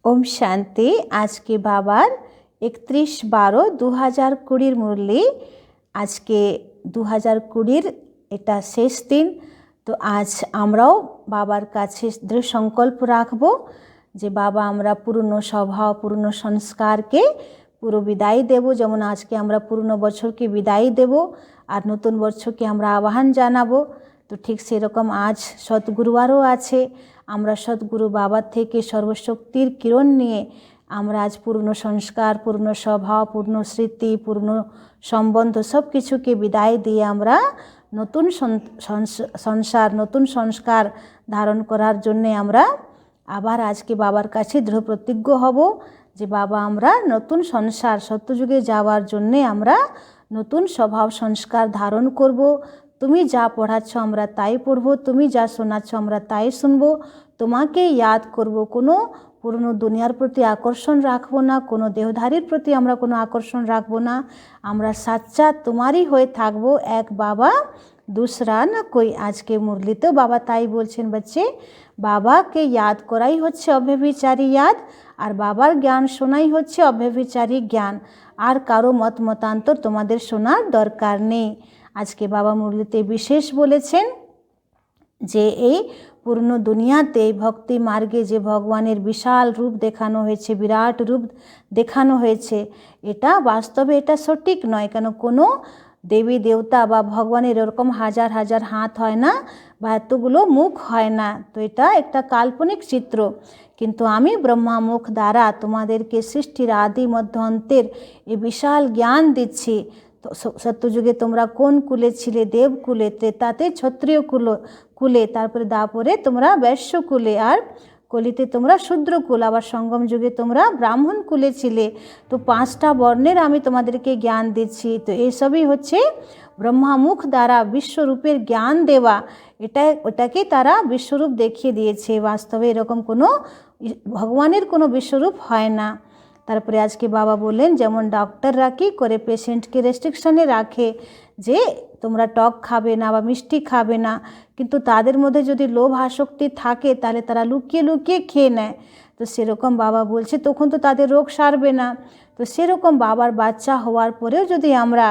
ओम शांति। आज के बाबार 31/12/2020 मुरली। आज के 2020 এটা শেষ দিন। তো আজ আমরাও বাবার কাছে দৃঢ় সংকল্প রাখব যে বাবা আমরা পুরনো স্বভাব পুরনো সংস্কারকে পুরো বিদায় দেব। যেমন আজকে আমরা পুরনো বছরকে বিদায় দেব আর নতুন বছরকে আমরা আহ্বান জানাবো। তো ঠিক সেরকম আজ সদ্গুরুবারও আছে। আমরা সদ্গুরু বাবার থেকে সর্বশক্তির কিরণ নিয়ে আমরা আজ পুরনো সংস্কার পুরনো স্বভাব পুরনো স্মৃতি পুরনো সম্বন্ধ সব কিছুকে বিদায় দিয়ে আমরা নতুন সংসার নতুন সংস্কার ধারণ করার জন্যে আমরা আবার আজকে বাবার কাছে দৃঢ় প্রতিজ্ঞ হব যে বাবা আমরা নতুন সংসার সত্যযুগে যাওয়ার জন্যে আমরা নতুন স্বভাব সংস্কার ধারণ করব। তুমি যা পড়াচ্ছ আমরা তাই পড়ব, তুমি যা শোনাচ্ছ আমরা তাই শুনব, তোমাকে ইয়াদ করব, কোনো পুরনো দুনিয়ার প্রতি আকর্ষণ রাখবো না, কোনো দেহধারীর প্রতি আমরা কোনো আকর্ষণ রাখবো না। আমরা সাচ্চা তোমারই হয়ে থাকবো, এক বাবা दूसरा না कोई। আজকে মুরলিতেও বাবা তাই বলছেন, বাচ্চে বাবাকে ইয়াদ করাই হচ্ছে অব্যভিচারী ইয়াদ, আর বাবার জ্ঞান শোনাই হচ্ছে অব্যভিচারী জ্ঞান। আর কারো মত মতান্তর তোমাদের শোনার দরকার নেই। আজকে বাবা মুরলিতে বিশেষ বলেছেন যে এই পুরনো দুনিয়াতে ভক্তি মার্গে যে ভগবানের বিশাল রূপ দেখানো হয়েছে, বিরাট রূপ দেখানো হয়েছে, এটা বাস্তবে এটা সঠিক নয়। কেন কোনো দেবী দেবতা বা ভগবানের এরকম হাজার হাজার হাত হয় না বা এতগুলো মুখ হয় না। তো এটা একটা কাল্পনিক চিত্র। কিন্তু আমি ব্রহ্মা মুখ দ্বারা তোমাদেরকে সৃষ্টির আদি মধ্য অন্তের এই বিশাল জ্ঞান দিচ্ছি। তো সত্যযুগে তোমরা কোন কুলে ছিলে? দেবকুলে, ত্রেতাতে ক্ষত্রিয় কুলে, তারপরে দাপরে তোমরা বৈশ্য কুলে, আর কলিতে তোমরা শূদ্রকুল, আবার সঙ্গম যুগে তোমরা ব্রাহ্মণ কুলে ছিলে। তো 5টা বর্ণের আমি তোমাদেরকে জ্ঞান দিচ্ছি। তো এইসবই হচ্ছে ব্রহ্মামুখ দ্বারা বিশ্বরূপের জ্ঞান দেওয়া। ওটাকে তারা বিশ্বরূপ দেখিয়ে দিয়েছে। বাস্তবে এরকম কোনো ভগবানের কোনো বিশ্বরূপ হয় না। তারপরে আজকে বাবা বললেন যেমন ডক্টররা কি করে পেশেন্টকে রেস্ট্রিকশানে রাখে যে তোমরা টক খাবে না বা মিষ্টি খাবে না, কিন্তু তাদের মধ্যে যদি লোভ আসক্তি থাকে তাহলে তারা লুকিয়ে লুকিয়ে খেয়ে নেয়। তো সেরকম বাবা বলছে তখন তো তাদের রোগ সারবে না। তো সেরকম বাবার বাচ্চা হওয়ার পরেও যদি আমরা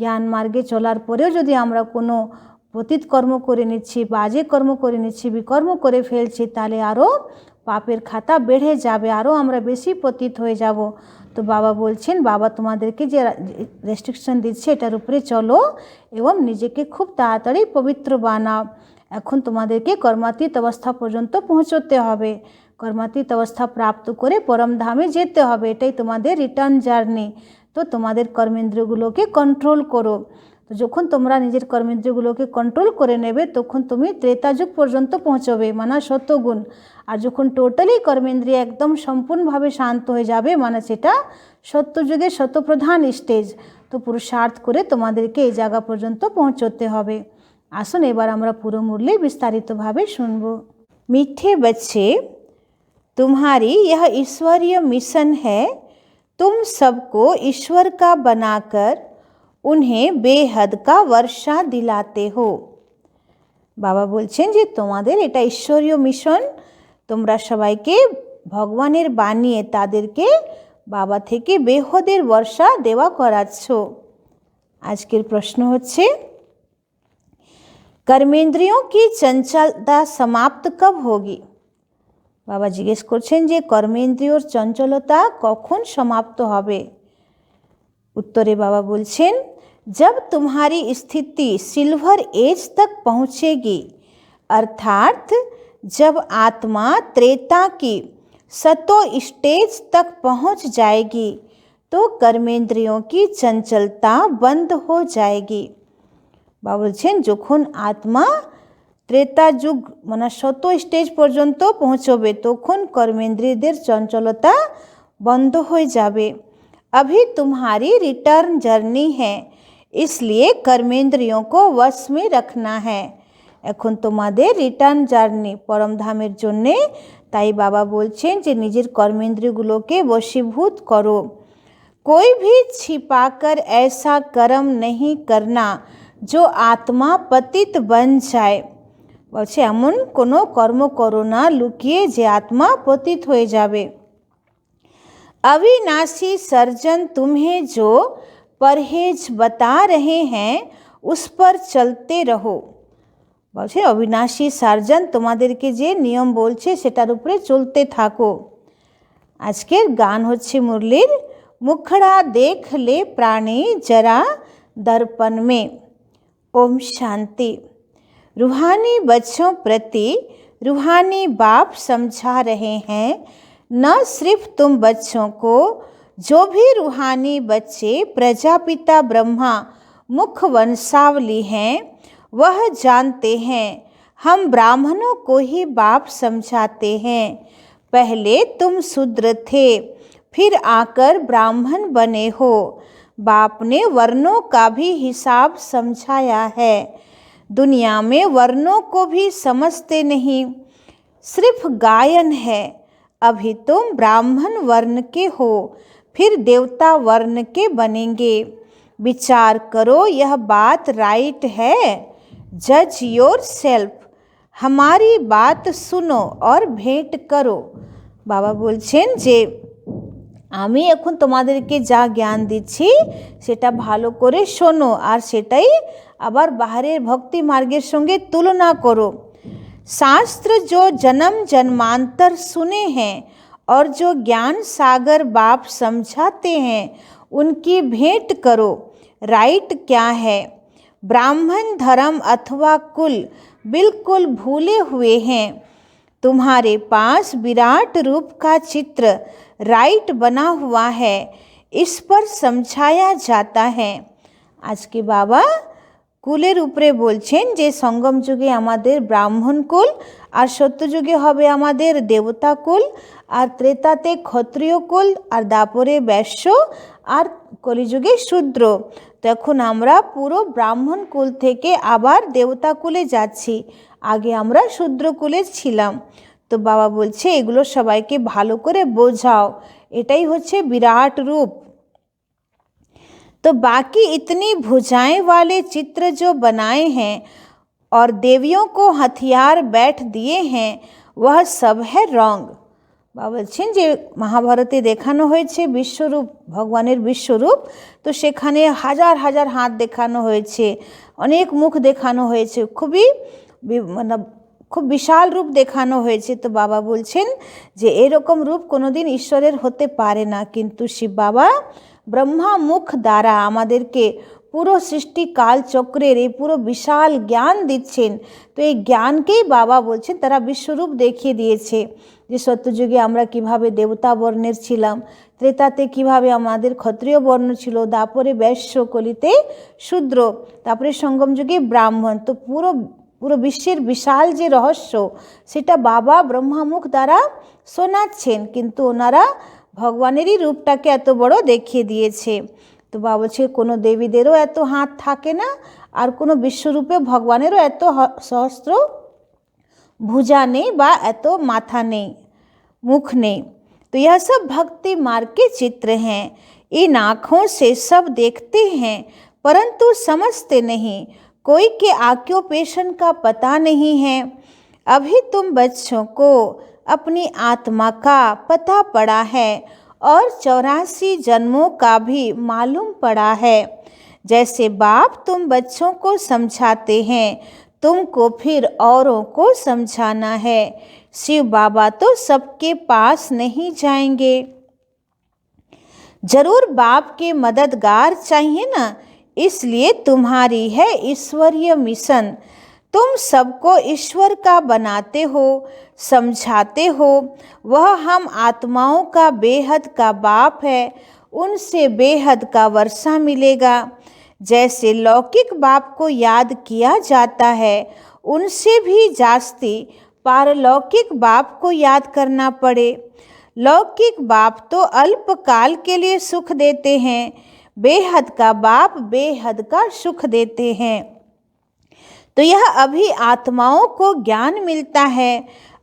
জ্ঞান মার্গে চলার পরেও যদি আমরা কোনো পতিত কর্ম করে নিচ্ছি, বাজে কর্ম করে নিচ্ছি, বিকর্ম করে ফেলছি, তাহলে আরও পাপের খাতা বেড়ে যাবে, আরও আমরা বেশি পতিত হয়ে যাব। তো বাবা বলছেন বাবা তোমাদেরকে যে রেস্ট্রিকশন দিচ্ছে এটার উপরে চলো এবং নিজেকে খুব তাড়াতাড়ি পবিত্র বানাও। এখন তোমাদেরকে কর্মাতীত অবস্থা পর্যন্ত পৌঁছতে হবে, কর্মাতীত অবস্থা প্রাপ্ত করে পরমধামে যেতে হবে। এটাই তোমাদের রিটার্ন জার্নি। তো তোমাদের কর্মেন্দ্রিয়গুলোকে কন্ট্রোল করো। তো যখন তোমরা নিজের কর্মেন্দ্রিয়গুলোকে কন্ট্রোল করে নেবে তখন তুমি ত্রেতাযুগ পর্যন্ত পৌঁছবে, মানে শতগুণ। আর যখন টোটালি কর্মেন্দ্রিয় একদম সম্পূর্ণভাবে শান্ত হয়ে যাবে, মানে সেটা সত্যযুগের শতপ্রধান স্টেজ। তো পুরুষার্থ করে তোমাদেরকে এই জায়গা পর্যন্ত পৌঁছতে হবে। আসুন এবার আমরা পুরো মুরলি বিস্তারিতভাবে শুনব। मीठे बच्चे, तुम्हारी यह ईश्वरीय मिशन है। तुम सबको ईश्वर का बनाकर उन्हें बेहद का वर्षा दिलाते हो। বাবা বলছেন যে তোমাদের এটা ঈশ্বরীয় মিশন, তোমরা সবাইকে ভগবানের বানিয়ে তাদেরকে বাবা থেকে বেহদের বর্ষা দেওয়া করাচ্ছ। আজকের প্রশ্ন হচ্ছে कर्मेंद्रियों की चंचलता समाप्त कब होगी? বাবা জিজ্ঞেস করছেন যে কর্মেন্দ্রিয়র চঞ্চলতা কখন সমাপ্ত হবে। उत्तरे बाबा बोलছেন जब तुम्हारी स्थिति सिल्वर एज तक पहुँचेगी, अर्थात जब आत्मा त्रेता की सतो स्टेज तक पहुँच जाएगी तो कर्मेंद्रियों की चंचलता बंद हो जाएगी। बाबा बोलছেন যখন आत्मा त्रेता যুগ মানে শত স্টেজ পর্যন্ত পৌঁছবে তখন কর্মেন্দ্রিয়দের চঞ্চলতা বন্ধ হয়ে যাবে। अभी तुम्हारी रिटर्न जर्नी है, इसलिए कर्मेंद्रियों को वश में रखना है। এখন তোমাদের রিটার্ন জার্নি পরমধামের জন্যে, তাই বাবা বলছেন যে নিজের কর্মেন্দ্রিয়গুলোকে বশীভূত করো। कोई भी छिपाकर ऐसा कर्म नहीं करना जो आत्मा पतित बन जाए। বলছে এমন কোনো কর্ম করো না লুকিয়ে যে আত্মা পতিত হয়ে যাবে। अविनाशी सर्जन तुम्हें जो परहेज बता रहे हैं उस पर चलते रहो। বলছে অবিনাশী সার্জন তোমাদেরকে যে নিয়ম বলছে সেটার উপরে চলতে থাকো। আজকের গান হচ্ছে মুরলীর মুখড়া দেখ ले प्राणी जरा दर्पण में। ओम शांति। रूहानी बच्चों प्रति रूहानी बाप समझा रहे हैं, न सिर्फ तुम बच्चों को, जो भी रूहानी बच्चे प्रजापिता ब्रह्मा मुख वंशावली हैं वह जानते हैं हम ब्राह्मणों को ही बाप समझाते हैं। पहले तुम शूद्र थे, फिर आकर ब्राह्मण बने हो। बाप ने वर्णों का भी हिसाब समझाया है। दुनिया में वर्णों को भी समझते नहीं, सिर्फ गायन है। अभी तुम ब्राह्मण वर्ण के हो, फिर देवता वर्ण के बनेंगे। विचार करो यह बात राइट है। जज योर सेल्फ। हमारी बात सुनो और भेंट करो। बाबा বলছেন যে আমি এখন তোমাদেরকে যা জ্ঞান দিচ্ছি সেটা ভালো করে শোনো আর সেটাই আবার বাহিরের ভক্তি মার্গের সঙ্গে তুলনা করো। शास्त्र जो जन्म जन्मांतर सुने हैं और जो ज्ञान सागर बाप समझाते हैं उनकी भेंट करो। राइट क्या है? ब्राह्मण धर्म अथवा कुल बिल्कुल भूले हुए हैं। तुम्हारे पास विराट रूप का चित्र राइट बना हुआ है, इस पर समझाया जाता है। आज के बाबा কুলের উপরে বলছেন যে সঙ্গম যুগে আমাদের ব্রাহ্মণ কুল, আর সত্যযুগে হবে আমাদের দেবতা কুল, আর ত্রেতাতে ক্ষত্রিয় কুল, আর দাপরে বৈশ্য, আর কলিযুগে শূদ্র। তখন আমরা পুরো ব্রাহ্মণ কুল থেকে আবার দেবতা কুলে যাচ্ছি, আগে আমরা শূদ্র কুলে ছিলাম। তো বাবা বলছে এগুলো সবাইকে ভালো করে বোঝাও, এটাই হচ্ছে বিরাট রূপ। तो बाकी इतनी भुजाएं वाले चित्र जो बनाए हैं और देवियों को हथियार बैठ दिए हैं वह सब है रॉन्ग। বাবা বলছেন যে মহাভারতে দেখানো হয়েছে বিশ্বরূপ, ভগবানের বিশ্বরূপ, তো সেখানে হাজার হাজার হাত দেখানো হয়েছে, অনেক মুখ দেখানো হয়েছে, মানে খুব বিশাল রূপ দেখানো হয়েছে। তো বাবা বলছেন যে এরকম রূপ কোনোদিন ঈশ্বরের হতে পারে না, কিন্তু শিব বাবা ব্রহ্মা মুখ দ্বারা আমাদেরকে পুরো সৃষ্টি কাল চক্রের এই পুরো বিশাল জ্ঞান দিচ্ছেন। তো এই জ্ঞানকেই বাবা বলছেন তারা বিশ্বরূপ দেখিয়ে দিয়েছে, যে সত্যযুগে আমরা কিভাবে দেবতা বর্ণের ছিলাম, ত্রেতাতে কিভাবে আমাদের ক্ষত্রিয় বর্ণ ছিল, দাপরে বৈশ্য, কলিতে শূদ্র, তারপরে সঙ্গম যুগে ব্রাহ্মণ। তো পুরো বিশ্বের বিশাল যে রহস্য সেটা বাবা ব্রহ্মামুখ দ্বারা শোনাচ্ছেন, কিন্তু ওনারা ভগবানেরই রূপটাকে এত বড় দেখিয়ে দিয়েছে। তো বাবা বলছে কোনো দেবীদেরও এত হাত থাকে না, আর কোনো বিশ্বরূপে ভগবানেরও এত সহস্র भुजा नहीं बा एतो माथा नहीं, मुख नहीं। तो यह सब भक्ति मार्ग के चित्र हैं। इन आँखों से सब देखते हैं परंतु समझते नहीं। कोई के ऑक्यूपेशन का पता नहीं है। अभी तुम बच्चों को अपनी आत्मा का पता पड़ा है और 84 जन्मों का भी मालूम पड़ा है। जैसे बाप तुम बच्चों को समझाते हैं, तुमको फिर औरों को समझाना है। शिव बाबा तो सबके पास नहीं जाएंगे, जरूर बाप के मददगार चाहिए ना, इसलिए तुम्हारी है ईश्वरीय मिशन। तुम सबको ईश्वर का बनाते हो, समझाते हो। वह हम आत्माओं का बेहद का बाप है, उनसे बेहद का वर्षा मिलेगा। जैसे लौकिक बाप को याद किया जाता है, उनसे भी जास्ती पारलौकिक बाप को याद करना पड़े। लौकिक बाप तो अल्पकाल के लिए सुख देते हैं, बेहद का बाप बेहद का सुख देते हैं। तो यह अभी आत्माओं को ज्ञान मिलता है।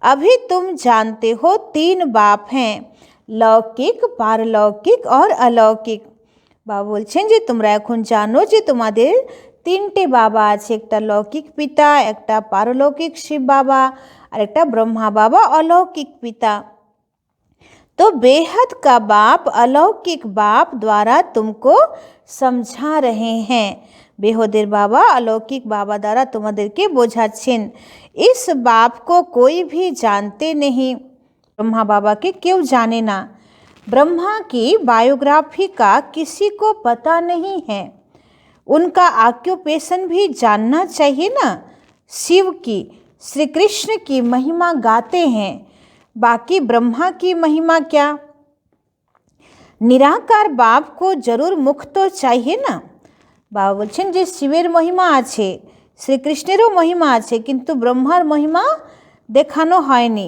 अभी तुम जानते हो 3 बाप हैं, लौकिक, पारलौकिक और अलौकिक। बाबा बोलছেন যে তোমরা এখন জানো যে তোমাদের 3টে বাবা আছে, একটা লৌকিক পিতা, একটা পারলৌকিক শিব বাবা, আর একটা ব্রহ্মা বাবা অলৌকিক পিতা। तो बेहद का बाप अलौकिक बाप द्वारा तुमको समझा रहे हैं। बेहोदेर बाबा अलौकिक बाबा द्वारा तुम्हादेरके बोझाচ্ছেন। इस बाप को कोई भी जानते नहीं। ब्रह्मा बाबा के क्यों जाने ना। ब्रह्मा की बायोग्राफी का किसी को पता नहीं है। उनका ऑक्यूपेशन भी जानना चाहिए ना। शिव की, श्री कृष्ण की महिमा गाते हैं, बाकी ब्रह्मा की महिमा क्या। निराकार बाप को जरूर मुख तो चाहिए ना। बाबा बोलছেন যে শিবের মহিমা আছে, শ্রীকৃষ্ণেরও মহিমা আছে, কিন্তু ব্রহ্মার মহিমা দেখানো হয়নি।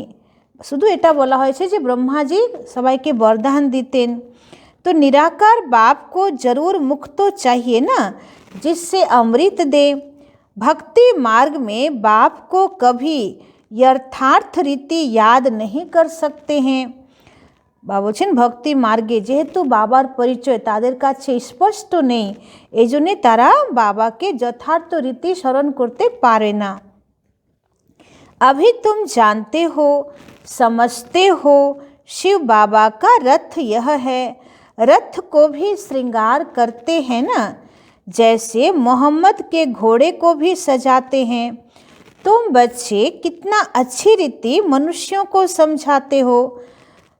শুধু এটা বলা হয়েছে যে ব্রহ্মাজি সবাইকে বরদান দিতেন। तो निराकार बाप को जरूर मुख तो चाहिए ना, जिससे अमृत दे। भक्ति मार्ग में बाप को कभी यथार्थ रीति याद नहीं कर सकते हैं। बाबा बोलছেন भक्ति मार्गे जेहेतु बाबार परिचय तादेर काछे स्पष्ट नहीं, एजन्य तारा बाबा के यथार्थ रीति स्मरण करते पारे ना। अभी तुम जानते हो, समझते हो, शिव बाबा का रथ यह है। रथ को भी श्रृंगार करते हैं ना, जैसे मोहम्मद के घोड़े को भी सजाते हैं। तुम बच्चे कितना अच्छी रीति मनुष्यों को समझाते हो।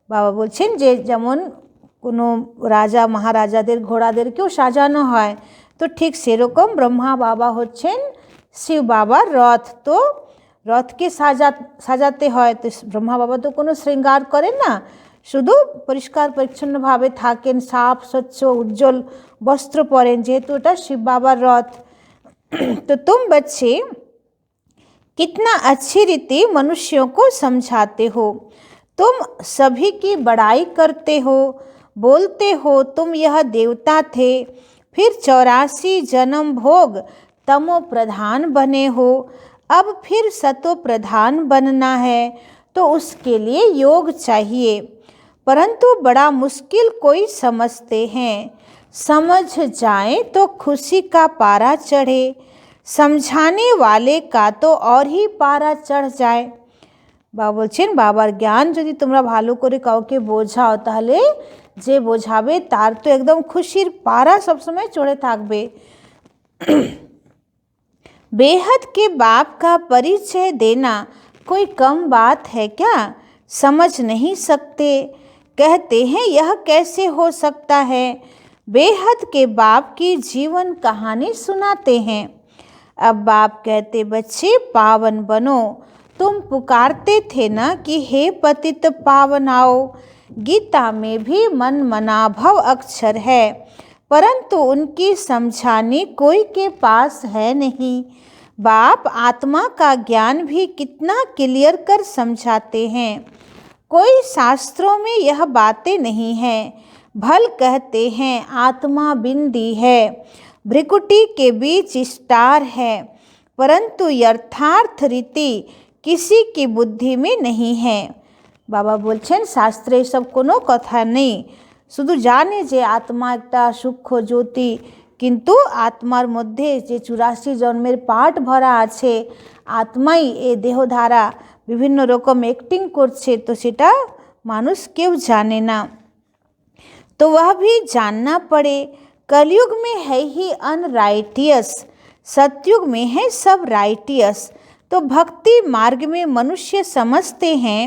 बाबा बोलছেন যে যেমন কোনো রাজা মহারাজাদের ঘোড়াদেরকেও সাজানো হয়, তো ঠিক সেরকম ব্রহ্মা বাবা হচ্ছেন শিব বাবার রথ। তো রথকে সাজাতে হয়, তো ব্রহ্মা বাবা তো কোনো শৃঙ্গার করেন না, শুধু পরিষ্কার পরিচ্ছন্নভাবে থাকেন, সাফ স্বচ্ছ উজ্জ্বল বস্ত্র পরেন, যেহেতু এটা শিব বাবার রথ। तो तुम बच्चे कितना अच्छी रीति मनुष्यों को समझाते हो। तुम सभी की बड़ाई करते हो, बोलते हो तुम यह देवता थे, फिर 84 जन्म भोग तमो प्रधान बने हो, अब फिर सतो प्रधान बनना है, तो उसके लिए योग चाहिए। परंतु बड़ा मुश्किल कोई समझते हैं। समझ जाए तो खुशी का पारा चढ़े, समझाने वाले का तो और ही पारा चढ़ जाए। बाबा बोलছেন बाबार ज्ञान यदि তোমরা ভালো করে কাউকে বোঝাও, তাহলে যে বোঝাবে তার তো একদম খুশির পারা সবসময় চড়ে থাকবে। बेहद के बाप का परिचय देना कोई कम बात है क्या। समझ नहीं सकते, कहते हैं यह कैसे हो सकता है। बेहद के बाप की जीवन कहानी सुनाते हैं। अब बाप कहते बच्चे पावन बनो। तुम पुकारते थे ना कि हे पतित पावन आओ। गीता में भी मन मनाभव अक्षर है, परंतु उनकी समझाने कोई के पास है नहीं। बाप आत्मा का ज्ञान भी कितना क्लियर कर समझाते हैं। कोई शास्त्रों में यह बातें नहीं हैं। भल कहते हैं आत्मा बिंदी है, भ्रिकुटी के बीच स्टार है, परंतु यथार्थ रीति किसी की बुद्धि में नहीं है। बाबा बोलছেন शास्त्रे सब कोनो कथा नहीं, शुधु जाने जे आत्मा एकटा सूक्ष्म ज्योति, किन्तु आत्मार मध्य जे 84 जन्मेर पाठ भरा आछे, आत्माई ए देहधारा विभिन्न रकम एक्टिंग करछे, तो सेटा मानुष केउ जाने ना। तो वह भी जानना पड़े। कलयुग में है ही अनराइटियस, सतयुग में है सब राइटियस। तो भक्ति मार्ग में मनुष्य समझते हैं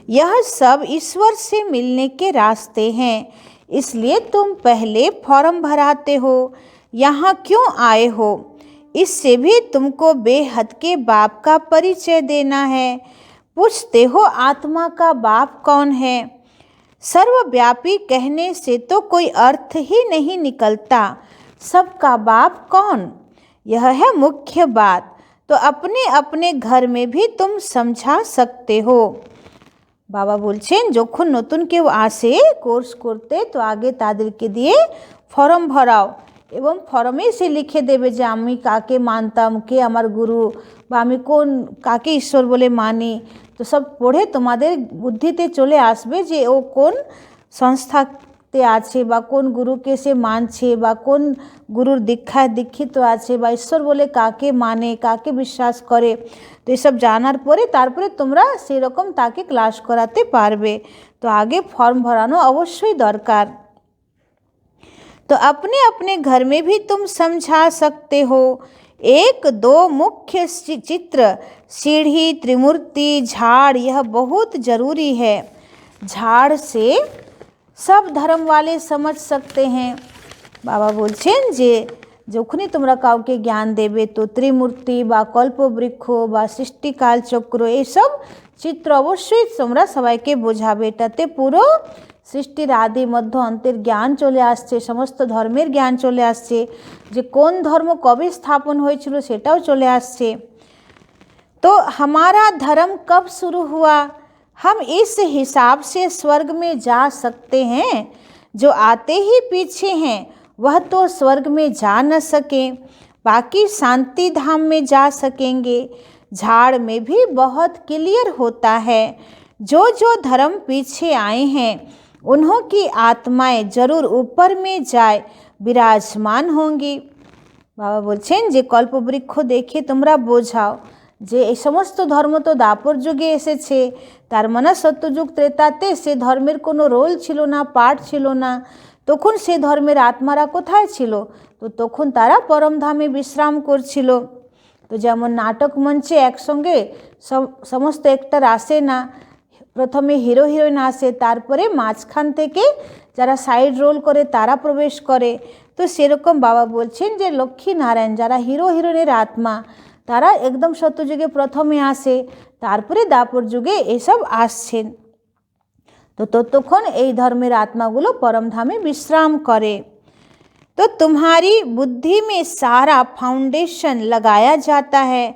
यह सब ईश्वर से मिलने के रास्ते हैं, इसलिए तुम पहले फॉर्म भराते हो, यहाँ क्यों आए हो। इससे भी तुमको बेहद के बाप का परिचय देना है। पूछते हो आत्मा का बाप कौन है। सर्वव्यापी कहने से तो कोई अर्थ ही नहीं निकलता। सबका बाप कौन, यह है मुख्य बात। तो अपने अपने घर में भी तुम समझा सकते हो। बाबा बोलছেন যখন নতুন কেউ আসে কোর্স করতে, তো আগে তাদেরকে দিয়ে ফর্ম ভরাও এবং ফর্মে সে লিখে দেবে যে আমি কাকে মানতাম, কে আমার গুরু, বা আমি কোন কাকে ঈশ্বর বলে মানি। তো সব পড়ে তোমাদের বুদ্ধিতে চলে আসবে যে ও কোন সংস্থা তে আছে বা কোন গুরুকে সে মানছে বা কোন গুরুর দীক্ষায় দীক্ষিত আছে বা ঈশ্বর বলে কাকে মানে কাকে বিশ্বাস করে, তো এসব জানার পরে তারপরে তোমরা সেরকম তাকে ক্লাস করাতে পারবে। তো আগে फॉर्म भरानो अवश्य दरकार। तो अपने अपने घर में भी तुम समझा सकते हो। एक दो मुख्य चित्र, सीढ़ी, त्रिमूर्ति, झाड़, यह बहुत ज़रूरी है। झाड़ से सब धर्म वाले समझ सकते हैं। बाबा बोलছেন যে যখনই তোমরা কাউকে জ্ঞান দেবে তো ত্রিমূর্তি বা কল্পবৃক্ষ বা সৃষ্টিকাল চক্র এইসব চিত্র অবশ্যই তোমরা সবাইকে বোঝাবে। এটাতে পুরো সৃষ্টির আদি মধ্য অন্তের জ্ঞান চলে আসছে, সমস্ত ধর্মের জ্ঞান চলে আসছে, যে কোন ধর্ম কবে স্থাপন হয়েছিল সেটাও চলে আসছে। तो हमारा धर्म कब शुरू हुआ, हम इस हिसाब से स्वर्ग में जा सकते हैं। जो आते ही पीछे हैं वह तो स्वर्ग में जा न सके, बाकी शांति धाम में जा सकेंगे। झाड़ में भी बहुत क्लियर होता है, जो जो धर्म पीछे आए हैं उन्हों की आत्माएं जरूर ऊपर में जाए विराजमान होंगी। बाबा बोलছেন যে কল্পবৃক্ষ দেখে তোমরা বোঝাও যে এই সমস্ত ধর্ম তো দাপর যুগে এসেছে, তার মানে সত্যযুগ ত্রেতাতে সে ধর্মের কোনো রোল ছিল না, পার্ট ছিল না। তখন সে ধর্মের আত্মারা কোথায় ছিল, তো তখন তারা পরমধামে বিশ্রাম করছিল। তো যেমন নাটক মঞ্চে একসঙ্গে সমস্ত অ্যাক্টর আসে না, প্রথমে হিরো হিরোইন আসে, তারপরে মাঝখান থেকে যারা সাইড রোল করে তারা প্রবেশ করে। তো সেরকম বাবা বলছেন যে লক্ষ্মী নারায়ণ যারা হিরো হিরোইনের আত্মা তারা একদম সত্যযুগে প্রথমে আসে, তারপরে দাপর যুগে এসব আসছেন। তো ততক্ষণ এই ধর্মের আত্মাগুলো পরমধামে বিশ্রাম করে। तो तुम्हारी बुद्धि में सारा फाउंडेशन लगाया जाता है।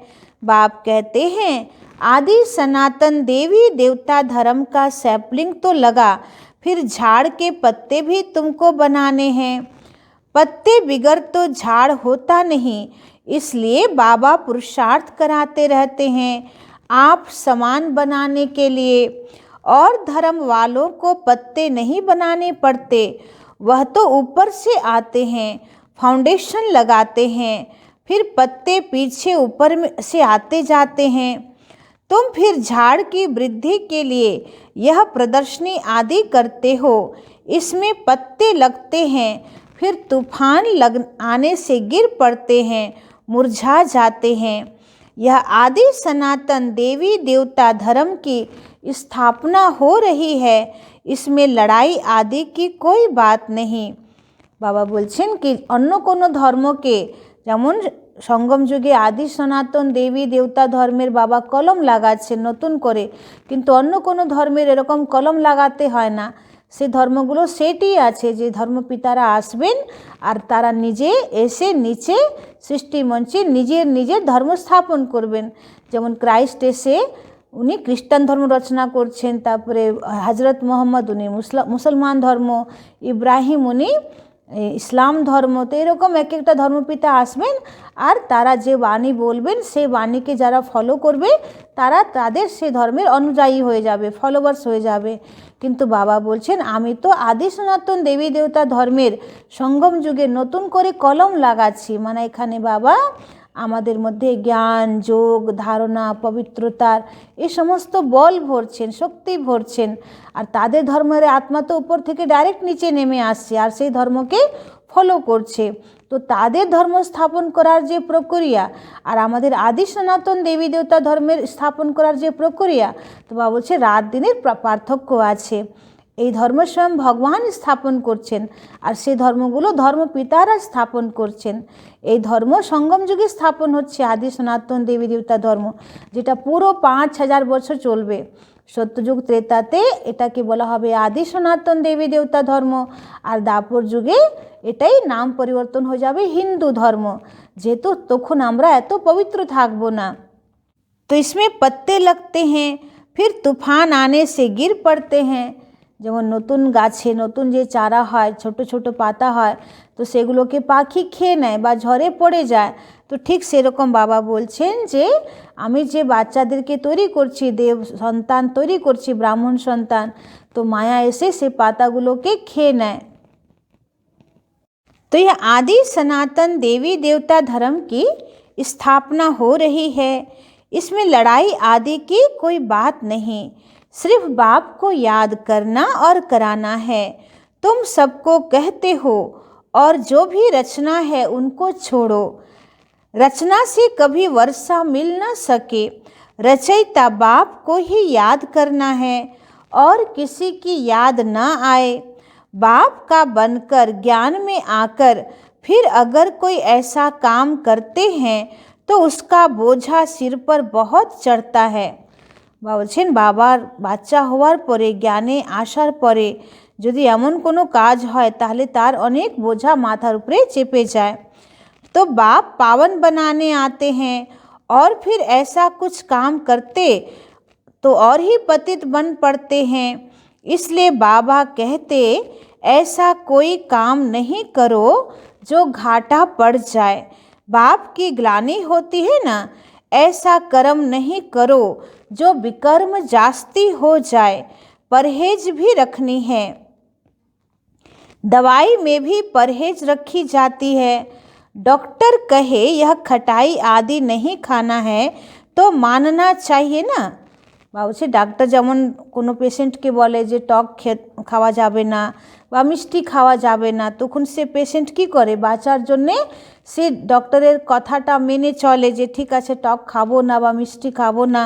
बाप कहते हैं आदि सनातन देवी देवता धर्म का सैपलिंग तो लगा, फिर झाड़ के पत्ते भी तुमको बनाने हैं। पत्ते बिगर तो झाड़ होता नहीं, इसलिए बाबा पुरुषार्थ कराते रहते हैं आप समान बनाने के लिए। और धर्म वालों को पत्ते नहीं बनाने पड़ते, वह तो ऊपर से आते हैं, फाउंडेशन लगाते हैं, फिर पत्ते पीछे ऊपर से आते जाते हैं। तुम फिर झाड़ की वृद्धि के लिए यह प्रदर्शनी आदि करते हो, इसमें पत्ते लगते हैं, फिर तूफान आने से गिर पड़ते हैं, मुरझा जाते हैं। यह आदि सनातन देवी देवता धर्म की स्थापना हो रही है, इसमें लड़ाई आदि की कोई बात नहीं। बाबा बोलছেন कि অন্য কোনো ধর্মকে যেমন সঙ্গম যুগে আদি সনাতন দেবী দেবতা ধর্মের বাবা কলম লাগাচ্ছেন নতুন করে, কিন্তু অন্য কোনো ধর্মের এরকম কলম লাগাতে হয় না। সে ধর্মগুলো সেটিই আছে যে ধর্মপিতারা আসবেন আর তারা নিজে এসে নিচে সৃষ্টি মঞ্চে নিজের ধর্ম স্থাপন করবেন। যেমন ক্রাইস্ট এসে উনি খ্রিস্টান ধর্ম রচনা করছেন, তারপরে হজরত মোহাম্মদ উনি মুসলমান ধর্ম, ইব্রাহিম উনি ইসলাম ধর্ম। তো এরকম এক একটা ধর্মপিতা আসবেন আর তারা যে বাণী বলবেন সেই বাণীকে যারা ফলো করবে তারা তাদের সে ধর্মের অনুযায়ী হয়ে যাবে, ফলোয়ার্স হয়ে যাবে। কিন্তু বাবা বলছেন আমি তো আদি সনাতন দেবী দেবতা ধর্মের সঙ্গম যুগে নতুন করে কলম লাগাচ্ছি, মানে এখানে বাবা আমাদের মধ্যে জ্ঞান যোগ ধারণা পবিত্রতার এই সমস্ত বল ভরছেন, শক্তি ভরছেন। আর তাদের ধর্মের আত্মা তো উপর থেকে ডাইরেক্ট নিচে নেমে আসছে আর সেই ধর্মকে ফলো করছে। তো তাদের ধর্ম স্থাপন করার যে প্রক্রিয়া আর আমাদের আদি সনাতন দেবী দেবতা ধর্মের স্থাপন করার যে প্রক্রিয়া, তো বাবা বলছে রাত দিনের পার্থক্য আছে। এই ধর্ম স্বয়ং ভগবান স্থাপন করছেন আর সেই ধর্মগুলো ধর্মপিতারা স্থাপন করছেন। এই ধর্ম সঙ্গম যুগে স্থাপন হচ্ছে আদি সনাতন দেবী দেবতা ধর্ম, যেটা পুরো 5000 বছর চলবে। সত্যযুগ ত্রেতাতে এটাকে বলা হবে আদি সনাতন দেবী দেবতা ধর্ম, আর দাপর যুগে এটাই নাম পরিবর্তন হয়ে যাবে হিন্দু ধর্ম, যেহেতু তখন আমরা এত পবিত্র থাকবো না। তো इसमें पत्ते लगते हैं, फिर तूफान आने से गिर पड़ते हैं। যেমন নতুন গাছে নতুন যে চারা হয়, ছোট ছোট পাতা হয়, তো সেগুলোকে পাখি খেয়ে নেয় বা ঝড়ে পড়ে যায়। তো ঠিক সেরকম বাবা বলছেন যে আমি যে বাচ্চাদেরকে তৈরি করছি, দেব সন্তান তৈরি করছি, ব্রাহ্মণ সন্তান, তো মায়া এসে সে পাতাগুলোকে খেয়ে নেয়। तो यह आदि सनातन देवी देवता धर्म की स्थापना हो रही है। इसमें लड़ाई आदि की कोई बात नहीं, सिर्फ बाप को याद करना और कराना है। तुम सबको कहते हो और जो भी रचना है उनको छोड़ो। रचना से कभी वर्षा मिल न सके, रचयिता बाप को ही याद करना है और किसी की याद न आए। बाप का बनकर ज्ञान में आकर फिर अगर कोई ऐसा काम करते हैं तो उसका बोझा सिर पर बहुत चढ़ता है। বলছেন বাবার বাচ্চা হওয়ার পরে জ্ঞানে আসার পরে যদি এমন কোনো কাজ হয় তাহলে তার অনেক বোঝা মাথার উপরে চেপে যায়। तो बाप पावन बनाने आते हैं और फिर ऐसा कुछ काम करते तो और ही पतित बन पड़ते हैं। इसलिए बाबा कहते ऐसा कोई काम नहीं करो जो घाटा पड़ जाए। बाप की ग्लानि होती है ना, ऐसा कर्म नहीं करो जो विकर्म जास्ती हो जाए। परहेज भी रखनी है, दवाई में भी परहेज रखी जाती है। डॉक्टर कहे यह खटाई आदि नहीं खाना है तो मानना चाहिए ना। বলছে ডাক্তার যেমন কোনো পেশেন্টকে বলে যে টক খাওয়া যাবে না বা মিষ্টি খাওয়া যাবে না, তখন সে পেশেন্ট কি করে, বাঁচার জন্যে সে ডক্টরের কথাটা মেনে চলে যে ঠিক আছে টক খাবো না বা মিষ্টি খাবো না।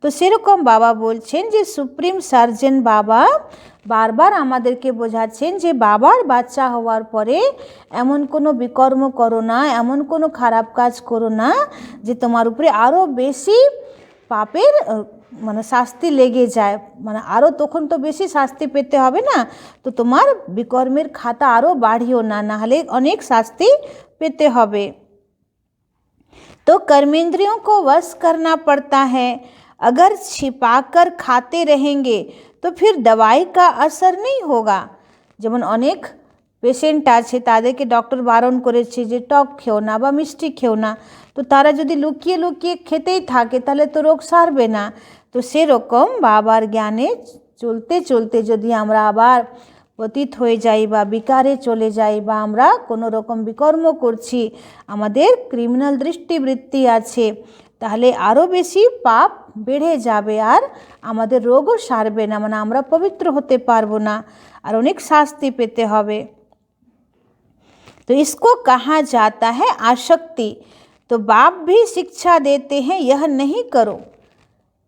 তো সেরকম বাবা বলছেন যে সুপ্রিম সার্জন বাবা বারবার আমাদেরকে বোঝাচ্ছেন যে বাবার বাচ্চা হওয়ার পরে এমন কোনো বিকর্ম করো না, এমন কোনো খারাপ কাজ করো না যে তোমার উপরে আরও বেশি পাপের মানে শাস্তি লেগে যায়, মানে আরও তখন তো বেশি শাস্তি পেতে হবে না, তো তোমার বিকর্মের খাতা আরও বাড়িও না, নাহলে অনেক শাস্তি পেতে হবে। तो कर्मेंद्रियों को वश करना पड़ता है। अगर छिपाकर खाते रहेंगे तो फिर दवाई का असर नहीं होगा। যেমন অনেক পেশেন্ট আছে তাদেরকে ডক্টর বারণ করেছে যে টক খেও না বা মিষ্টি খেও না, তো তারা যদি লুকিয়ে লুকিয়ে খেতেই থাকে তাহলে তো রোগ সারবে না। তো সেরকম বাবার জ্ঞানে চলতে চলতে যদি আমরা আবার পতিত হয়ে যাই বা বিকারে চলে যাই বা আমরা কোনো রকম বিকর্ম করছি, আমাদের ক্রিমিনাল দৃষ্টিবৃত্তি আছে, তাহলে আরও বেশি পাপ বেড়ে যাবে আর আমাদের রোগও সারবে না, মানে আমরা পবিত্র হতে পারবো না আর অনেক শাস্তি পেতে হবে। तो इसको कहा जाता है आसक्ति। तो बाप भी शिक्षा देते हैं यह नहीं करो।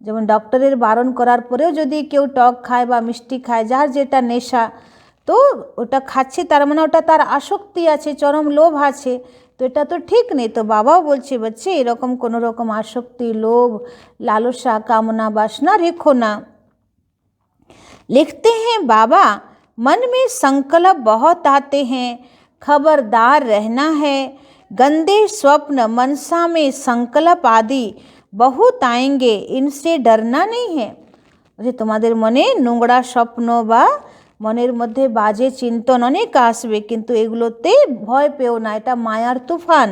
যেমন ডক্টরের বারণ করার পরেও যদি কেউ টক খায় বা মিষ্টি খায়, যার যেটা নেশা, তো ওটা খাচ্ছে তার মানে ওটা তার আসক্তি আছে, চরম লোভ আছে, তো এটা তো ঠিক নেই। তো বাবাও বলছে বাচ্চে এরকম কোনো রকম আসক্তি, লোভ, লালসা, কামনা, বাসনা রেখো না। लिखते हैं बाबा मन में संकल्प बहुत आते हैं, खबरदार रहना है। गंदे स्वप्न मनसा में संकल्प आदि बहुत आएंगे, इनसे डरना नहीं है। যে তোমাদের মনে নোংরা স্বপ্ন বা মনের মধ্যে বাজে চিন্তন অনেক আসবে, কিন্তু এগুলোতে ভয় পেও না, এটা মায়ার তুফান।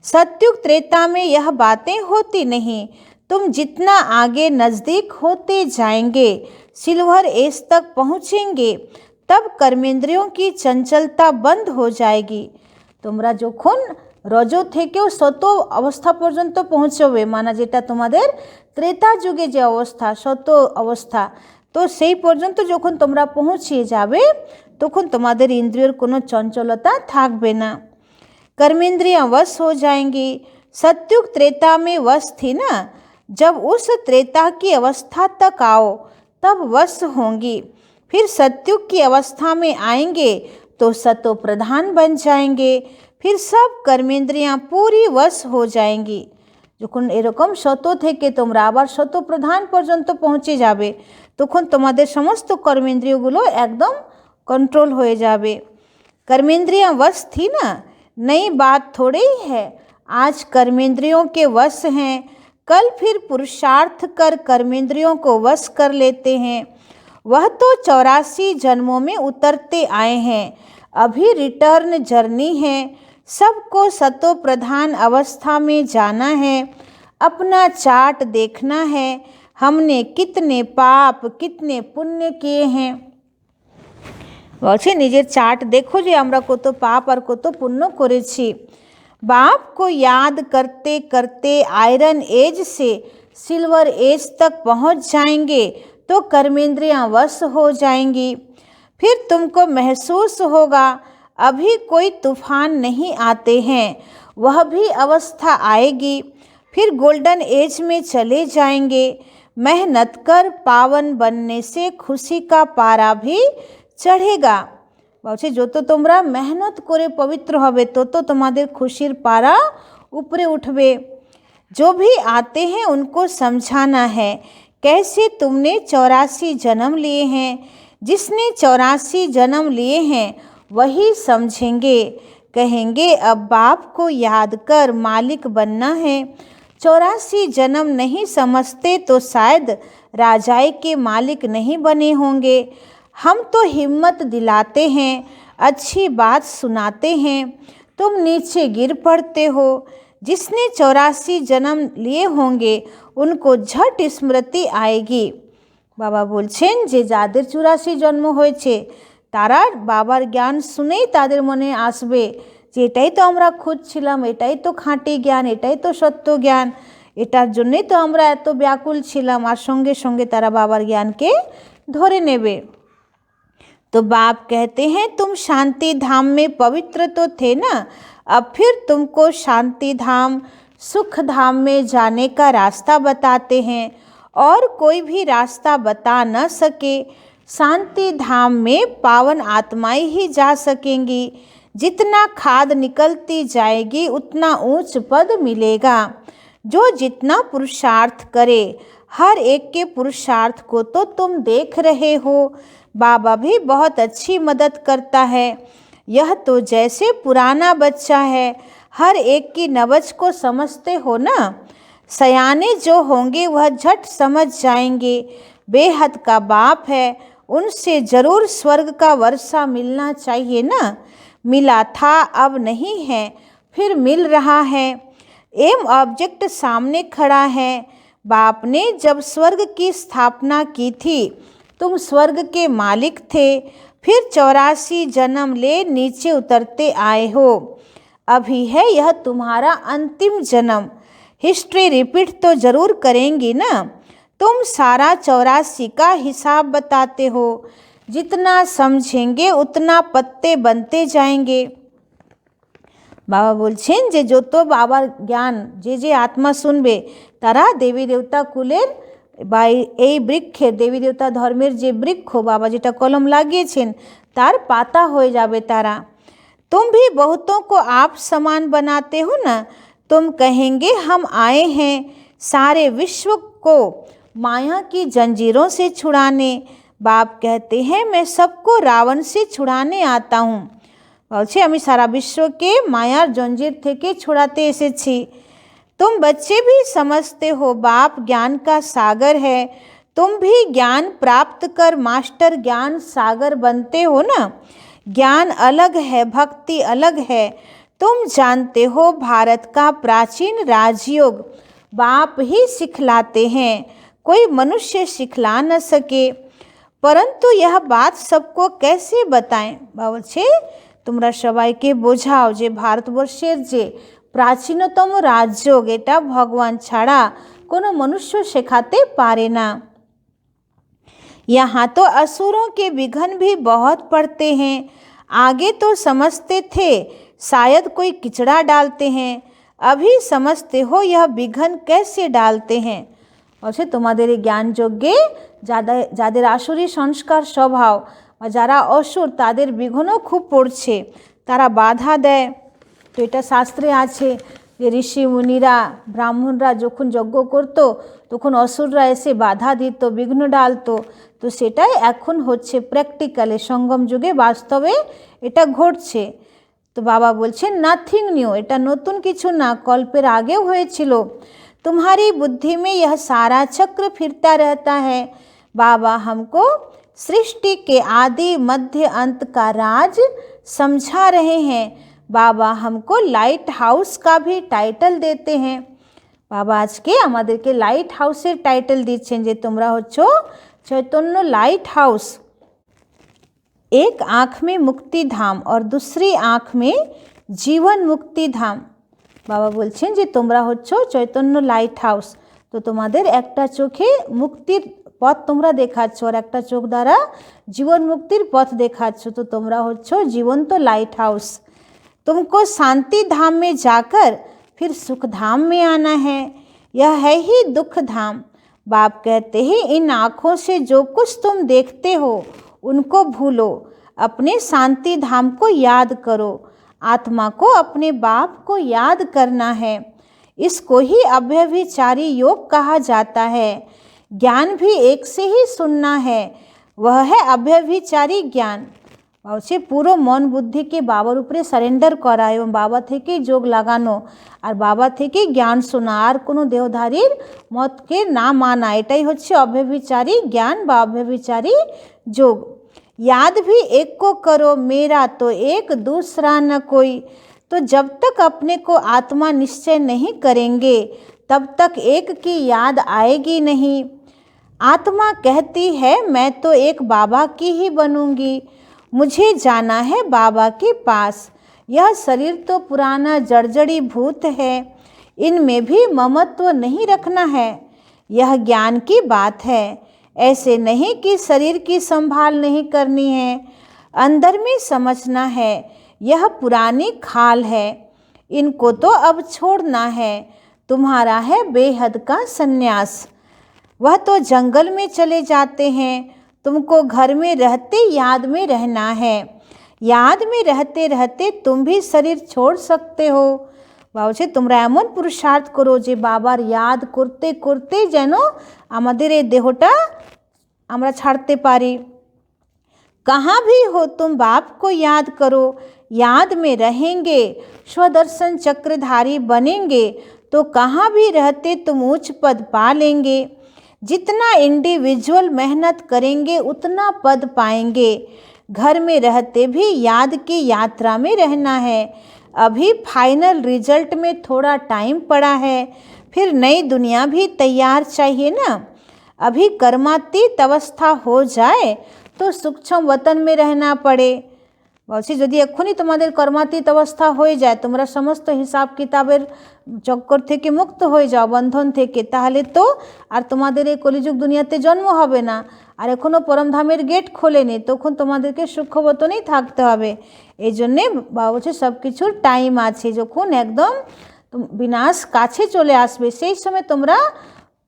सत्युग त्रेता में यह बातें होती नहीं। तुम जितना आगे नज़दीक होते जाएंगे, सिल्वर एज तक पहुँचेंगे, तब कर्मेंद्रियों की चंचलता बंद हो जाएगी। তোমরা যখন রজ থেকেও শত অবস্থা পর্যন্ত পৌঁছবে, মানে যেটা তোমাদের ত্রেতা যুগে যে অবস্থা, শত অবস্থা, তো সেই পর্যন্ত যখন তোমরা পৌঁছে যাবে তখন তোমাদের ইন্দ্রিয়র কোনো চঞ্চলতা থাকবে না। कर्मेंद्रियां वश हो जाएंगी। सत्युग त्रेता में वश थी ना, जब उस त्रेता की अवस्था तक आओ तब वश होंगी। फिर सत्युग की अवस्था में आएंगे तो सतो प्रधान बन जाएंगे, फिर सब कर्मेंद्रियां पूरी वश हो जाएंगी। যখন এরকম শত থেকে তোমরা আবার শত প্রধান পর্যন্ত পৌঁছে যাবে তখন তোমাদের সমস্ত কর্মেন্দ্রিয়গুলো একদম कंट्रोल হয়ে যাবে। कर्मेंद्रियां वश थी ना, नई बात थोड़ी ही है। आज कर्मेंद्रियों के वश हैं, कल फिर पुरुषार्थ कर कर्मेंद्रियों को वश कर लेते हैं। वह तो 84 जन्मों में उतरते आए हैं, अभी रिटर्न जर्नी है। सबको सतो प्रधान अवस्था में जाना है, अपना चार्ट देखना है, हमने कितने पाप कितने पुण्य किए हैं। বলছে নিজের চার্ট देखो যে আমরা কত পাপ আর কত পুণ্য করেছি। बाप को याद करते करते आयरन एज से सिल्वर एज तक पहुंच जाएंगे तो कर्मेंद्रियां वश हो जाएंगी। फिर तुमको महसूस होगा अभी कोई तूफान नहीं आते हैं, वह भी अवस्था आएगी। फिर गोल्डन एज में चले जाएंगे। मेहनत कर पावन बनने से खुशी का पारा भी चढ़ेगा। বলছে যত তোমরা মেহনত করে পবিত্র হবে তত তোমাদের খুশির পারা উপরে উঠবে। जो भी आते हैं उनको समझाना है कैसे तुमने 84 जन्म लिए हैं। जिसने 84 जन्म लिए हैं वही समझेंगे, कहेंगे अब बाप को याद कर मालिक बनना है। 84 जन्म नहीं समझते तो शायद राजाई के मालिक नहीं बने होंगे। हम तो हिम्मत दिलाते हैं, अच्छी बात सुनाते हैं, तुम नीचे गिर पड़ते हो। जिसने 84 जन्म लिए होंगे उनको झट स्मृति आएगी। बाबा बोलছেন যে যাদের 84 জন্ম হয়েছে তারা বাবার জ্ঞান শুনেই তাদের মনে আসবে যে এটাই তো আমরা খুঁজছিলাম, এটাই তো খাঁটি জ্ঞান, এটাই তো সত্য জ্ঞান, এটার জন্যই তো আমরা এত ব্যাকুল ছিলাম। আর সঙ্গে সঙ্গে তারা বাবার জ্ঞানকে ধরে নেবে। तो बाप कहते हैं तुम शांति धाम में पवित्र तो थे ना, अब फिर तुमको शांति धाम सुख धाम में जाने का रास्ता बताते हैं। और कोई भी रास्ता बता न सके। शांति धाम में पावन आत्माएं ही जा सकेंगी। जितना खाद निकलती जाएगी उतना ऊंच पद मिलेगा। जो जितना पुरुषार्थ करे, हर एक के पुरुषार्थ को तो तुम देख रहे हो। बाबा भी बहुत अच्छी मदद करता है। यह तो जैसे पुराना बच्चा है, हर एक की नबज को समझते हो ना। सयाने जो होंगे वह झट समझ जाएंगे बेहद का बाप है, उनसे ज़रूर स्वर्ग का वर्षा मिलना चाहिए ना। मिला था अब नहीं है, फिर मिल रहा है। एम ऑब्जेक्ट सामने खड़ा है। बाप ने जब स्वर्ग की स्थापना की थी तुम स्वर्ग के मालिक थे, फिर 84 जन्म ले नीचे उतरते आए हो। अभी है यह तुम्हारा अंतिम जन्म। हिस्ट्री रिपीट तो ज़रूर करेंगी ना। तुम सारा 84 का हिसाब बताते हो। जितना समझेंगे उतना पत्ते बनते जाएंगे। बाबा বলছেন যে যত বাবার জ্ঞান যে যে আত্মা শুনবে তারা দেবী দেবতা কুলের বা এই বৃক্ষের দেবী দেবতা ধর্মের যে বৃক্ষ বাবা যেটা কলম লাগিয়েছেন তার পাতা হয়ে যাবে তারা। तुम भी बहुतों को आप समान बनाते हो ना। तुम कहेंगे हम आए हैं सारे विश्व को माया की जंजीरों से छुड़ाने। बाप कहते हैं मैं सबको रावण से छुड़ाने आता हूँ। বলছে আমি সারা বিশ্বকে মায়ার জঞ্জির থেকে ছুড়াতে এসেছি। तुम बच्चे भी समझते हो बाप ज्ञान का सागर है। तुम भी ज्ञान प्राप्त कर मास्टर ज्ञान सागर बनते हो ना। ज्ञान अलग है, भक्ति अलग है। तुम जानते हो भारत का प्राचीन राजयोग बाप ही सिखलाते हैं, कोई मनुष्य सिखला न सके। परंतु यह बात सबको कैसे बताएं। বলছে তোমরা সবাইকে বোঝাও যে ভারতবর্ষের যে প্রাচীনতম রাজযোগ এটা ভগবান ছাড়া কোনো মনুষ্য শেখাতে পারে না। यहाँ तो असुरों के विघन भी बहुत पड़ते हैं। आगे तो समझते थे शायद कोई किचड़ा डालते हैं, अभी समझते हो यह विघन कैसे डालते हैं। বলছে তোমাদের এই জ্ঞানযজ্ঞে যাদের আসুরি সংস্কার স্বভাব বা যারা অসুর তাদের বিঘ্নও খুব পড়ছে, তারা বাধা দেয়। তো এটা শাস্ত্রে আছে যে ঋষি মুনিরা ব্রাহ্মণরা যখন যজ্ঞ করত তখন অসুররা এসে বাধা দিত, বিঘ্ন ডালতো। তো সেটাই এখন হচ্ছে প্র্যাকটিক্যালে সঙ্গম যুগে বাস্তবে এটা ঘটছে। তো বাবা বলছেন নাথিং নিউ, এটা নতুন কিছু না, কল্পের আগেও হয়েছিল। तुम्हारी बुद्धि में यह सारा चक्र फिरता रहता है। बाबा हमको सृष्टि के आदि मध्य अंत का राज समझा रहे हैं। बाबा हमको लाइट हाउस का भी टाइटल देते हैं। बाबा आज के আমাদেরকে লাইট হাউসের টাইটেল দিচ্ছেন যে তোমরা হচ্ছ চৈতন্য লাইট হাউস। एक आँख में मुक्ति धाम और दूसरी आँख में জীবন মুক্তি ধাম। বাবা বলছেন যে তোমরা হচ্ছ চৈতন্য লাইট হাউস, তো তোমাদের একটা চোখে মুক্তির পথ তোমরা দেখাচ্ছ আর একটা চোখ দ্বারা জীবন মুক্তির পথ দেখাচ্ছ, তো তোমরা হচ্ছ জীবন্ত লাইট হাউস। तुमको शांति धाम में जाकर फिर सुख धाम में आना है, यह है ही दुख धाम। बाप कहते हैं इन आँखों से जो कुछ तुम देखते हो उनको भूलो, अपने शांति धाम को याद करो। आत्मा को अपने बाप को याद करना है, इसको ही अव्यभिचारी योग कहा जाता है। ज्ञान भी एक से ही सुनना है, वह है अव्यभिचारी ज्ञान। সে পুরো মন বুদ্ধিকে বাবার উপরে সারেন্ডার করা এবং বাবা থেকেই যোগ লাগানো আর বাবা থেকেই জ্ঞান শোনা, আর কোনো দেহধারীর মতকে না মানা, এটাই হচ্ছে অব্যভিচারী জ্ঞান বা অব্যভিচারী যোগ। याद भी एक को करो मेरा तो एक दूसरा न कोई, तो जब तक अपने को आत्मा निश्चय नहीं करेंगे तब तक एक की याद आएगी नहीं। आत्मा कहती है मैं तो एक बाबा की ही बनूंगी, मुझे जाना है बाबा के पास। यह शरीर तो पुराना जड़जड़ी भूत है, इनमें भी ममत्व नहीं रखना है। यह ज्ञान की बात है, ऐसे नहीं कि शरीर की संभाल नहीं करनी है, अंदर में समझना है यह पुरानी खाल है, इनको तो अब छोड़ना है। तुम्हारा है बेहद का संन्यास। वह तो जंगल में चले जाते हैं, तुमको घर में रहते याद में रहना है। याद में रहते रहते तुम भी शरीर छोड़ सकते हो। বলছে তোমরা এমন পুরুষার্থ করো যে বাবার ইয়াদ করতে করতে যেন আমাদের এই দেহটা আমরা ছাড়তে পারি। कहाँ भी हो तुम बाप को याद करो, याद में रहेंगे स्वदर्शन चक्रधारी बनेंगे, तो कहाँ भी रहते तुम उच्च पद पा लेंगे। जितना इंडिविजुअल मेहनत करेंगे उतना पद पाएंगे। घर में रहते भी याद की यात्रा में रहना है। अभी फाइनल रिजल्ट में थोड़ा टाइम पड़ा है, फिर नई दुनिया भी तैयार चाहिए ना। अभी कर्मातीत अवस्था हो जाए तो सूक्ष्म वतन में रहना पड़े। বলছি যদি এক্ষুনি তোমাদের কর্মাতীত অবস্থা হয়ে যায়, তোমরা সমস্ত হিসাব কিতাবের চক্কর থেকে মুক্ত হয়ে যাও, বন্ধন থেকে, তাহলে তো আর তোমাদের এই কলিযুগ দুনিয়াতে জন্ম হবে না। আর এখনও পরমধামের গেট খোলেনি, তখন তোমাদেরকে সূক্ষ্মবতনেই থাকতে হবে। এই জন্যে বাবা বলছে সব কিছুর টাইম আছে, যখন একদম বিনাশ কাছে চলে আসবে সেই সময় তোমরা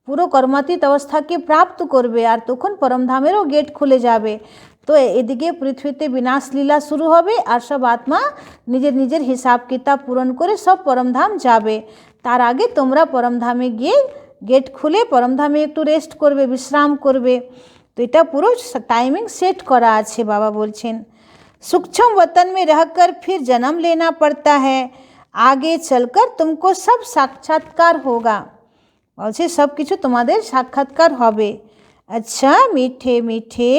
পুরো কর্মাতীত অবস্থাকে প্রাপ্ত করবে, আর তখন পরমধামেরও গেট খুলে যাবে। তো এদিকে পৃথিবীতে বিনাশ লীলা শুরু হবে আর সব আত্মা নিজের নিজের হিসাব কিতাব পূরণ করে সব পরমধাম যাবে। তার আগে তোমরা পরমধামে গিয়ে গেট খুলে পরমধামে একটু রেস্ট করবে, বিশ্রাম করবে। তো এটা পুরো টাইমিং সেট করা আছে। বাবা বলছেন सूक्ष्म वतन में रहकर फिर जन्म लेना पड़ता है, आगे चलकर तुमको सब साक्षात्कार होगा। বলছে सब किछु तुम्हारे साक्षात्कार होबे। अच्छा मीठे मीठे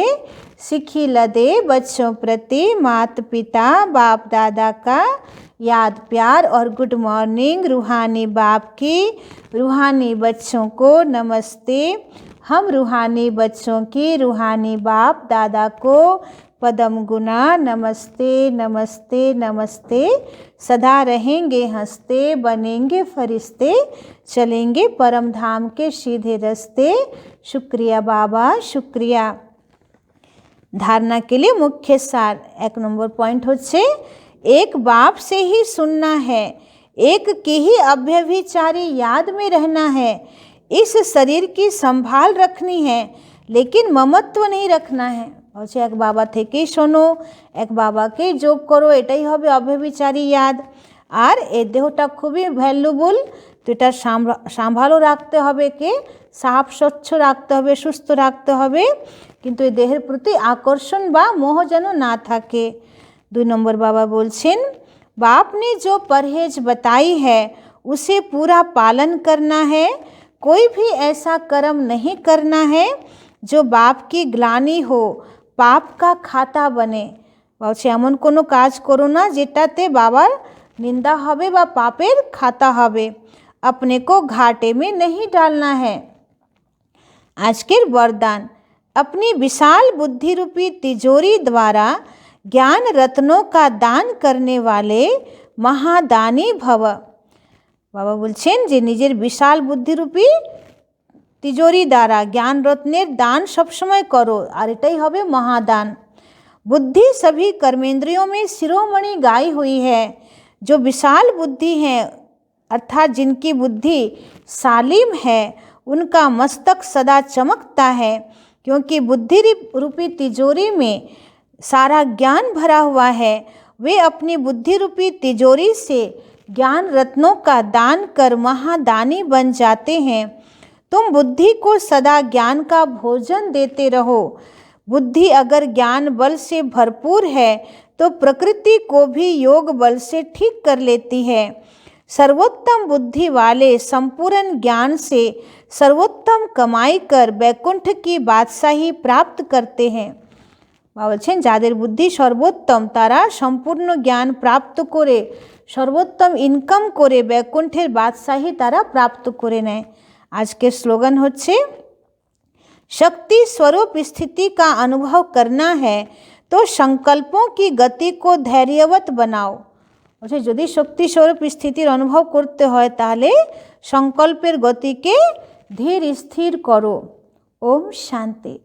सिखी लदे बच्चों प्रति माता पिता बाप दादा का याद प्यार और गुड मॉर्निंग। रूहानी बाप की रूहानी बच्चों को नमस्ते। हम रूहानी बच्चों की रूहानी बाप दादा को पदम गुना नमस्ते नमस्ते नमस्ते। सदा रहेंगे हंसते, बनेंगे फरिश्ते, चलेंगे परम धाम के सीधे रास्ते। शुक्रिया बाबा शुक्रिया। धारणा के लिए मुख्य सार 1 नंबर पॉइंट होच्छे एक बाप से ही सुनना है, एक की ही अव्यभिचारी याद में रहना है। इस शरीर की संभाल रखनी है लेकिन ममत्व नहीं रखना है। বলছে এক বাবা থেকেই শোনো, এক বাবাকে যোগ করো, এটাই হবে অব্যভিচারী ইয়াদ। আর এই দেহটা খুবই ভ্যালুবল, তো এটা সামভালো রাখতে হবে, কে সাফ স্বচ্ছ রাখতে হবে, সুস্থ রাখতে হবে, কিন্তু এই দেহের প্রতি আকর্ষণ বা মোহ যেন না থাকে। 2 নম্বর বাবা বলছেন बाप ने जो परहेज बताई है उसे पूरा पालन करना है। कोई भी ऐसा कर्म नहीं करना है जो बाप की ग्लानि हो, पाप का खाता बने। বলছে এমন কোনো কাজ করো না যেটাতে বাবার নিন্দা হবে বা পাপের খাতা হবে। अपने को घाटे में नहीं डालना है। আজকের वरदान अपनी विशाल बुद्धि रूपी तिजोरी द्वारा ज्ञान रत्नों का दान करने वाले महादानी भव। बाबा बोलছেন যে নিজের বিশাল বুদ্ধিরূপী तिजोरी द्वारा ज्ञान रत्नेर दान सब समय करो और एटाई होबे महादान। बुद्धि सभी कर्मेंद्रियों में शिरोमणि गाई हुई है। जो विशाल बुद्धि हैं अर्थात जिनकी बुद्धि सालिम है उनका मस्तक सदा चमकता है, क्योंकि बुद्धि रूपी तिजोरी में सारा ज्ञान भरा हुआ है। वे अपनी बुद्धि रूपी तिजोरी से ज्ञान रत्नों का दान कर महादानी बन जाते हैं। तुम बुद्धि को सदा ज्ञान का भोजन देते रहो। बुद्धि अगर ज्ञान बल से भरपूर है तो प्रकृति को भी योग बल से ठीक कर लेती है। सर्वोत्तम बुद्धि वाले संपूर्ण ज्ञान से सर्वोत्तम कमाई कर वैकुंठ की बादशाही प्राप्त करते हैं। বলছেন যাদের বুদ্ধি সর্বোত্তম তারা সম্পূর্ণ জ্ঞান প্রাপ্ত করে সর্বোত্তম ইনকাম করে বৈকুণ্ঠের বাদশাহী তারা প্রাপ্ত করে নেয়। আজকের স্লোগান হচ্ছে शक्ति स्वरूप स्थिति का अनुभव करना है तो संकल्पों की गति को धैर्यवत बनाओ। বলছে যদি শক্তি স্বরূপ স্থিতির অনুভব করতে হয় তাহলে সংকল্পের গতিকে ধীর স্থির করো। ওম শান্তি।